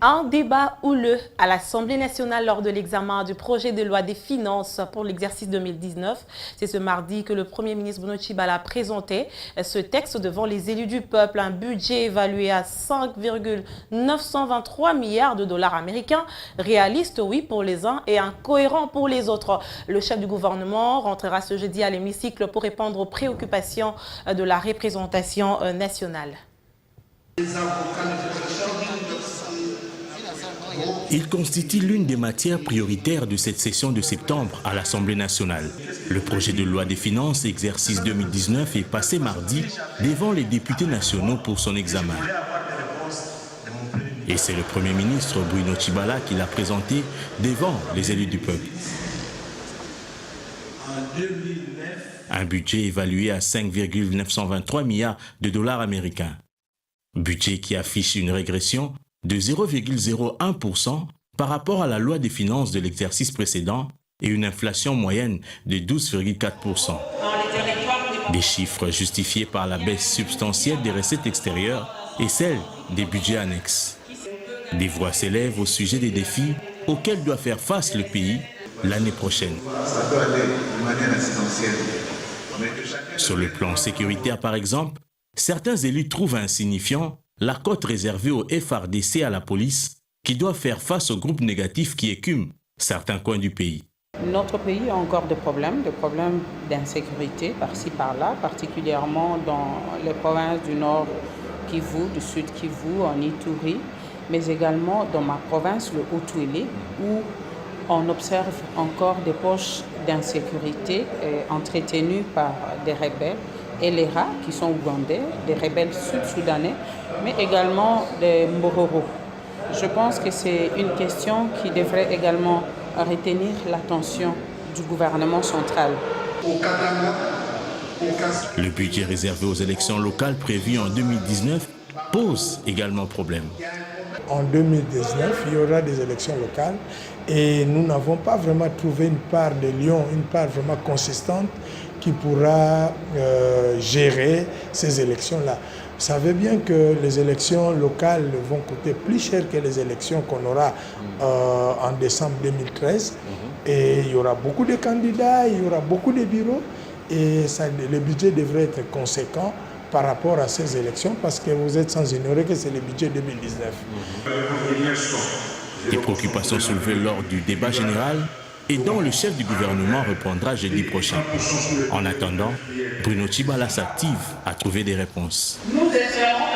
Un débat houleux à l'Assemblée nationale lors de l'examen du projet de loi des finances pour l'exercice 2019. C'est ce mardi que le Premier ministre Bruno Tshibala a présenté ce texte devant les élus du peuple. Un budget évalué à 5,923 milliards de dollars américains. Réaliste, oui, pour les uns et incohérent pour les autres. Le chef du gouvernement rentrera ce jeudi à l'hémicycle pour répondre aux préoccupations de la représentation nationale. Il constitue l'une des matières prioritaires de cette session de septembre à l'Assemblée nationale. Le projet de loi des finances exercice 2019 est passé mardi devant les députés nationaux pour son examen. Et c'est le Premier ministre Bruno Tshibala qui l'a présenté devant les élus du peuple. Un budget évalué à 5,923 milliards de dollars américains. Budget qui affiche une régression de 0,01% par rapport à la loi des finances de l'exercice précédent et une inflation moyenne de 12,4%. Des chiffres justifiés par la baisse substantielle des recettes extérieures et celle des budgets annexes. Des voix s'élèvent au sujet des défis auxquels doit faire face le pays l'année prochaine. Sur le plan sécuritaire par exemple, certains élus trouvent insignifiant la cote réservée au FARDC à la police qui doit faire face aux groupes négatifs qui écument certains coins du pays. Notre pays a encore des problèmes d'insécurité par-ci par-là, particulièrement dans les provinces du nord Kivu, du sud Kivu, en Ituri, mais également dans ma province, le Haut-Uélé, où on observe encore des poches d'insécurité entretenues par des rebelles et les rats qui sont ougandais, des rebelles sud-soudanais, mais également des Mbororo. Je pense que c'est une question qui devrait également retenir l'attention du gouvernement central. Le budget réservé aux élections locales prévues en 2019 pose également problème. En 2019, il y aura des élections locales et nous n'avons pas vraiment trouvé une part de lion, une part vraiment consistante qui pourra gérer ces élections-là. Vous savez bien que les élections locales vont coûter plus cher que les élections qu'on aura en décembre 2013. Et il y aura beaucoup de candidats, il y aura beaucoup de bureaux et le budget devrait être conséquent par rapport à ces élections parce que vous êtes sans ignorer que c'est le budget 2019. Des préoccupations soulevées lors du débat général et dont le chef du gouvernement répondra jeudi prochain. En attendant, Bruno Tshibala s'active à trouver des réponses. Nous espérons